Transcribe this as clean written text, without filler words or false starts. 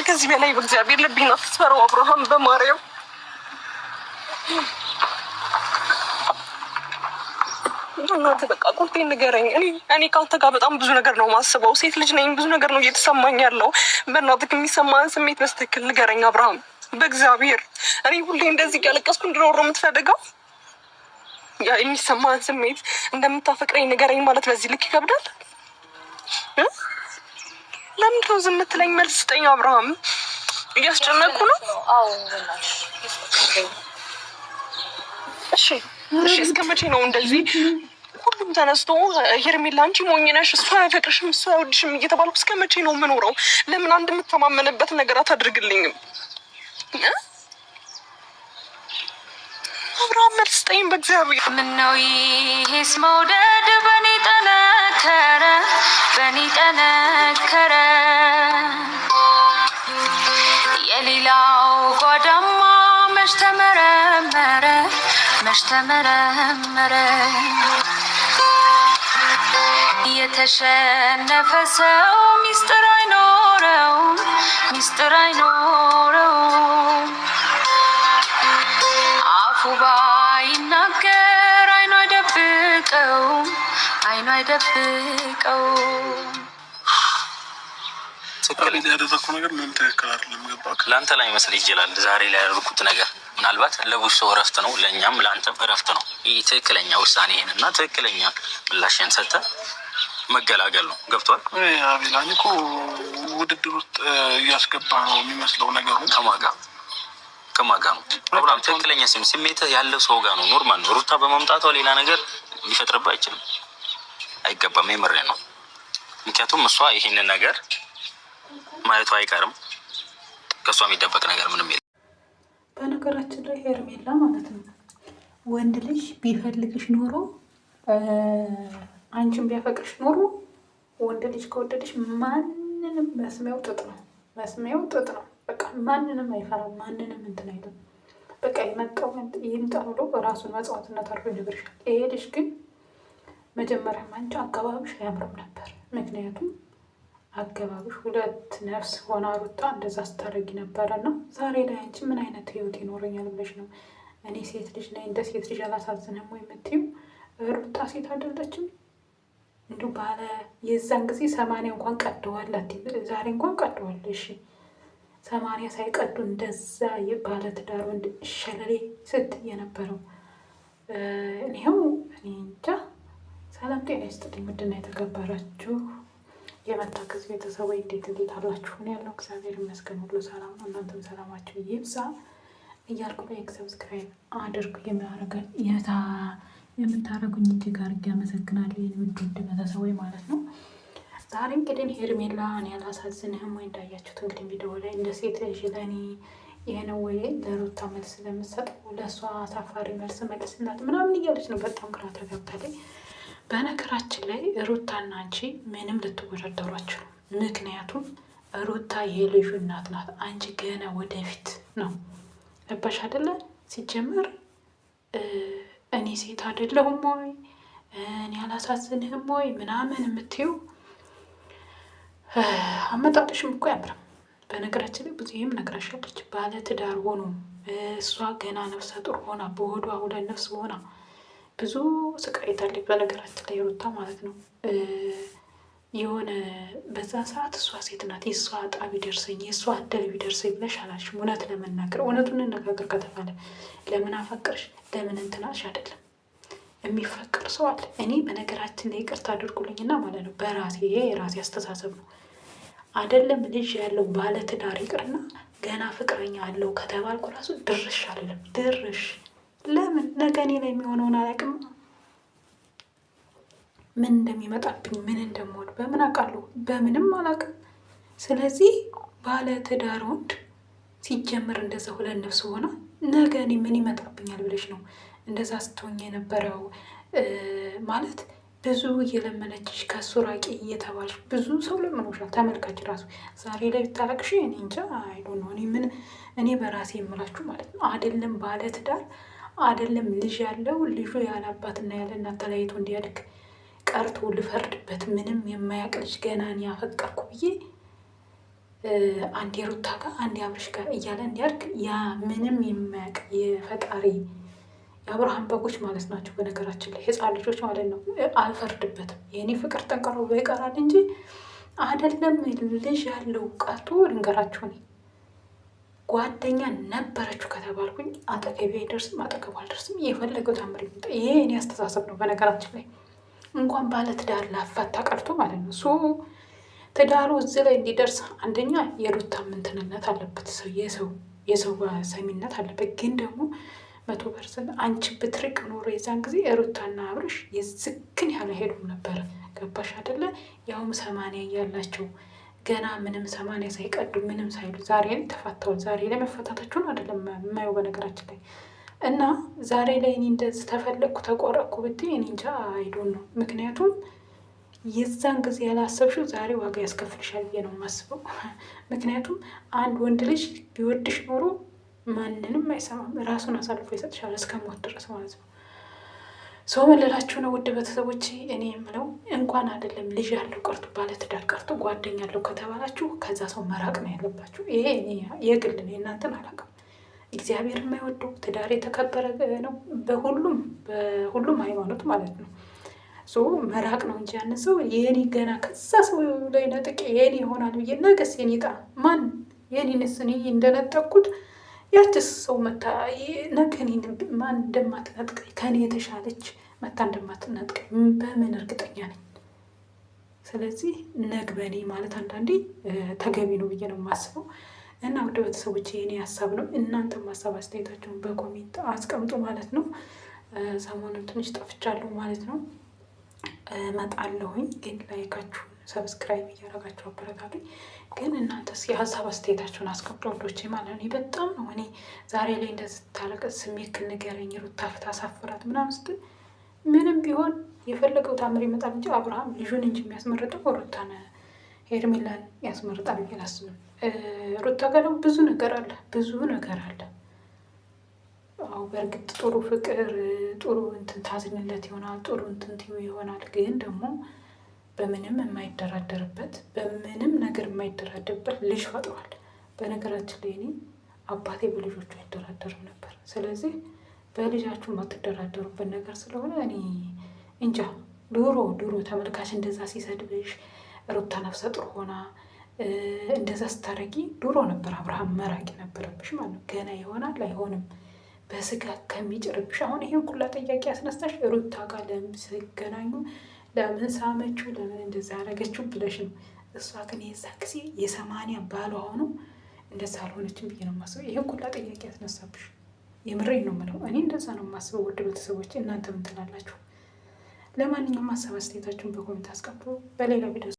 ከዚህ በላይ በእግዚአብሔር ልቤን አትስበረው አብርሃም፣ በማርያም እናንተ በቃ ቁርጤን ንገረኝ። እኔ ከአንተ ጋር በጣም ብዙ ነገር ነው ማስበው። ሴት ልጅ ነኝ፣ ብዙ ነገር ነው እየተሰማኝ ያለው። በእናትህ የሚሰማህን ስሜት በስትክክል ንገረኝ አብርሃም፣ በእግዚአብሔር። እኔ ሁሌ እንደዚህ እያለቀስኩ እንድኖር ነው የምትፈልገው? የሚሰማህን ስሜት እንደምታፈቅረኝ ንገረኝ ማለት በዚህ ልክ ይከብዳል? ለምንድን ነው ዝም የምትለኝ? መልስ ስጠኝ አብርሃም። እያስጨነቁ ነው። እሺ እስከ መቼ ነው እንደዚህ ሁሉም ተነስቶ ሄርሜላ አንቺ ሞኝ ነሽ፣ እሱ አያፈቅርሽም፣ እሱ አይወድሽም እየተባልኩ እስከ መቼ ነው የምኖረው? ለምን አንድ የምተማመንበት ነገር አታድርግልኝም? አብርሃም መልስ ስጠኝ በእግዚአብሔር። ምነው ይሄስ መውደድ በኔ ጠነከረ፣ በኔ ጠነከረ። የሌላው ጓዳማ መች ተመረመረ፣ መች ተመረመረ። የተሸነፈ ሰው ሚስጥር አይኖረው፣ ሚስጥር አይኖረው። አፉ ባይናገር አይኑ አይደብቀው፣ አይኑ አይደብቀው። ትክክል ያደረኩት ነገር ምንም ትክክል አይደለም። ገባክ? ለአንተ ላይ መስል ይችላል ዛሬ ላይ ያደረኩት ነገር ምናልባት ለብዙ ሰው እረፍት ነው፣ ለእኛም ለአንተም እረፍት ነው። ይህ ትክክለኛ ውሳኔህን እና ትክክለኛ ምላሽን ሰጥተህ መገላገል ነው። ገብቷል? አቤላ፣ እኔ እኮ ውድድር ውስጥ እያስገባ ነው የሚመስለው ነገሩ። ከማጋ ነው አብርሃም? ትክክለኛ ስሜትህ ያለው ሰው ጋር ነው። ኖርማል ነው። ሩታ በመምጣቷ ሌላ ነገር ሊፈጥርብህ አይችልም፣ አይገባም። የምሬን ነው። ምክንያቱም እሷ ይሄንን ነገር ማየቱ አይቀርም። ከእሷ የሚደበቅ ነገር ምንም የለም። በነገራችን ላይ ሄርሜላ ማለት ነው ወንድ ልጅ ቢፈልግሽ ኖሮ አንቺን ቢያፈቅርሽ ኖሮ ወንድ ልጅ ከወደድሽ ማንንም መስሚያው ጥጥ ነው፣ መስሚያው ጥጥ ነው። በቃ ማንንም አይፈራም፣ ማንንም እንትን አይልም። በቃ የመጣው ይምጣ ብሎ ራሱን መጽዋዕትነት አድርጎ ይነግርሻል። ይሄ ልጅ ግን መጀመሪያም አንቺ አገባብሽ አያምርም ነበር። ምክንያቱም አገባብሽ ሁለት ነፍስ ሆና ሩታ እንደዛ ስታደርጊ ነበረ ነው። ዛሬ ላይ አንቺ ምን አይነት ህይወት ይኖረኛል ብለሽ ነው? እኔ ሴት ልጅ ነኝ፣ እንደ ሴት ልጅ አላሳዝንም ወይ የምትይው? ሩታ ሴት አይደለችም? እንዲሁ ባለ የዛን ጊዜ 80 እንኳን ቀደዋል፣ ዛሬ እንኳን ቀደዋል። እሺ 80 ሳይቀዱ እንደዛ ባለ ትዳር ወንድ ሸለሌ ስትይ የነበረው ይኸው። እኔ እንጃ። ሰላም ጤና ይስጥልኝ ውድና የተከበራችሁ የመታከዝ ቤተሰቦች እንዴት አላችሁ? እኔ ያለው እግዚአብሔር ይመስገን ሁሉ ሰላም ነው። እናንተም ሰላማችሁ ይብዛ እያልኩ ላይክ ሰብስክራይብ አድርጉ። የምታደርጉኝ እጅግ አድርጌ አመሰግናለሁ የኔ ውድ ቤተሰቦች ማለት ነው። ዛሬ እንግዲህ ሄርሜላ እኔ አላሳዝንህም ወይ እንዳያችሁት እንግዲህ ቪዲዮ ላይ እንደ ሴት ልጅ ለእኔ ይሄ ነው ወይ ለሩታ መልስ ለምትሰጠው ለእሷ አሳፋሪ መልስ መልስላት ምናምን እያለች ነው። በጣም ግራ ተጋብታለች። በነገራችን ላይ ሩታና አንቺ ምንም ልትወዳደሯችሁ ነው። ምክንያቱም ሩታ የልጁ እናት ናት። አንቺ ገና ወደፊት ነው። ገባሽ አይደለ? ሲጀመር እኔ ሴት አይደለሁም ወይ እኔ አላሳዝንህም ወይ ምናምን የምትይው አመጣጥሽም እኮ ያምርም። በነገራችን ላይ ብዙም ነግራሻለች። ባለ ትዳር ሆኖ እሷ ገና ነፍሰ ጡር ሆና በሆዷ ሁለት ነፍስ ሆና ብዙ ስቃይ ታለች። በነገራችን ላይ ሩታ ማለት ነው የሆነ በዛ ሰዓት እሷ ሴት ናት። የእሷ ዕጣ ቢደርሰኝ የእሷ እድል ቢደርሰኝ ብለሽ አላልሽም? እውነት ለመናገር እውነቱን እንነጋገር ከተባለ ለምን አፈቅርሽ ለምን እንትናሽ አይደለም የሚፈቅር ሰው አለ። እኔ በነገራችን ላይ ይቅርታ አድርጉልኝና ማለት ነው በራሴ ይሄ የራሴ አስተሳሰብ ነው። አይደለም ልጅ ያለው ባለ ትዳር ይቅርና ገና ፍቅረኛ አለው ከተባልኩ ራሱ ድርሽ አልልም። ድርሽ ለምን ነገ እኔ ላይ የሚሆነውን አላውቅም። ምን እንደሚመጣብኝ ምን እንደምወድ በምን አውቃለሁ? በምንም አላውቅም። ስለዚህ ባለ ትዳር ወንድ ሲጀምር እንደዛ ሁለት ነፍስ ሆና ነገ እኔ ምን ይመጣብኛል ብለሽ ነው እንደዛ ስትሆኝ የነበረው? ማለት ብዙ እየለመነችሽ ከሱ ራቂ እየተባልሽ ብዙ ሰው ለምኖሻል። ተመልካች ራሱ ዛሬ ላይ ብታለቅሽ እኔ እንጃ አይዶ ነው። እኔ በራሴ የምላችሁ ማለት ነው አይደለም ባለ ትዳር አይደለም ልጅ ያለው ልጁ ያለ አባትና ያለ እናት ተለያይቶ እንዲያድግ ቀርቶ ልፈርድበት ምንም የማያውቅ ልጅ ገና እኔ ያፈቀርኩ ብዬ አንዴ ሩታ ጋር አንዴ አብርሽ ጋር እያለ እንዲያድግ ያ ምንም የማያውቅ የፈጣሪ የአብርሃም በጎች ማለት ናቸው። በነገራችን ላይ ህፃን ልጆች ማለት ነው። አልፈርድበትም። የእኔ ፍቅር ጠንቀሮ ይቀራል እንጂ አይደለም ልጅ ያለው ቀርቶ ልንገራችሁ፣ እኔ ጓደኛ ነበረችው ከተባልኩኝ አጠገቢ አይደርስም፣ አጠገቡ አልደርስም። የፈለገው ታምር ይምጣ። ይሄ እኔ አስተሳሰብ ነው። በነገራችን ላይ እንኳን ባለ ትዳር ላፋታ ቀርቶ ማለት ነው። እሱ ትዳሩ እዚህ ላይ እንዲደርስ አንደኛ የሩታ ምንትንነት አለበት፣ የሰው ሰሚነት አለበት። ግን ደግሞ 100% አንቺ ብትርቅ ኖሮ የዛን ጊዜ ሩታና አብርሽ የዝክን ያለ ሄዱም ነበረ። ገባሽ አይደለ? ያውም 80 እያላቸው ገና ምንም 80 ሳይቀዱ ምንም ሳይሉ ዛሬ ላይ ተፋተዋል። ዛሬ ላይ መፈታታቸውን አይደለም የማየው በነገራችን ላይ እና ዛሬ ላይ እኔ እንደዚህ ተፈለግኩ ተቆረቅኩ ብትይ እኔ እንጃ አይዶን ነው። ምክንያቱም የዛን ጊዜ ያላሰብሽው ዛሬ ዋጋ ያስከፍልሻል ብዬ ነው የማስበው። ምክንያቱም አንድ ወንድ ልጅ ቢወድሽ ኖሮ ማንንም አይሰማም፣ ራሱን አሳልፎ ይሰጥሻል እስከ ሞት ድረስ ማለት ነው። ሰው መለላችሁ ነው ውድ ቤተሰቦች። እኔ የምለው እንኳን አይደለም ልጅ ያለው ቀርቶ ባለትዳር ቀርቶ ጓደኛ ያለው ከተባላችሁ ከዛ ሰው መራቅ ነው ያለባችሁ። ይሄ የግል ነው፣ የእናንተን አላውቅም። እግዚአብሔር የማይወደው ትዳር የተከበረ ነው በሁሉም ሃይማኖት ማለት ነው። መራቅ ነው እንጂ ያን ሰው የኔ ገና ከዛ ሰው ላይ ነጥቄ የኔ ይሆናል ብዬ ነገስ የኔ ጣ ማን የኔንስ እኔ እንደነጠቅኩት ያችስ ሰው መታ ነገ እኔን ማን እንደማትነጥቀኝ ከኔ የተሻለች መታ እንደማትነጥቀኝ በምን እርግጠኛ ነኝ? ስለዚህ ነግበኔ ማለት አንዳንዴ ተገቢ ነው ብዬ ነው የማስበው። እና ውድ ቤተሰቦች የኔ ሀሳብ ነው። እናንተም ሀሳብ አስተያየታችሁን በኮሜንት አስቀምጡ ማለት ነው። ሰሞኑን ትንሽ ጠፍቻለሁ ማለት ነው። እመጣለሁኝ ግን ላይካችሁን ሰብስክራይብ እያደረጋችሁ አበረታቱኝ። ግን እናንተስ የሀሳብ አስተያየታችሁን አስቀምጡ ወንዶቼ ማለት ነው። በጣም ነው እኔ ዛሬ ላይ እንደዚህ ታለቀስ ስሜት ንገረኝ ሩታ ፍታ ሳፍራት ምናምን ስትል ምንም ቢሆን የፈለገው ታምር ይመጣል እንጂ አብርሃም ልጁን እንጂ የሚያስመርጠው ሩታን ሄርሜላን ያስመርጣል ብዬ አላስብም። ሩታ ጋር ደግሞ ብዙ ነገር አለ። አዎ በእርግጥ ጥሩ ፍቅር ጥሩ እንትን ታዝንለት ይሆናል፣ ጥሩ እንትን ትዩ ይሆናል። ግን ደግሞ በምንም ነገር የማይደራደርበት ልጅ ፈጥሯል። በነገራችን ላይ እኔ አባቴ በልጆቹ አይደራደርም ነበር። ስለዚህ በልጃችሁ የማትደራደሩበት ነገር ስለሆነ እኔ እንጃ። ድሮ ተመልካች እንደዛ ሲሰድብሽ ሩታ ነፍሰ ጡር ሆና እንደዛ ስታረጊ ድሮ ነበር አብርሃም መራቂ ነበረብሽ ማለት ነው። ገና ይሆናል አይሆንም በስጋ ከሚጭርብሽ አሁን ይሄን ኩላ ጥያቄ ያስነሳሽ ሩታ ጋር ለምን ሲገናኙ ለምን ሳመችው ለምን እንደዛ ያደረገችው ብለሽ ነው። እሷ ግን የዛ ጊዜ የ80 ባሏ ሆኖ እንደዛ አልሆነችም ብዬ ነው የማስበው። ይሄን ኩላ ጥያቄ ያስነሳብሽ የምሬን ነው የምለው። እኔ እንደዛ ነው የማስበው። ውድ ቤተሰቦች እናንተ ምን ትላላችሁ? ለማንኛውም ሀሳብ አስተያየታችሁን በኮሜንት አስቀምጡ። በሌላ ቪዲዮ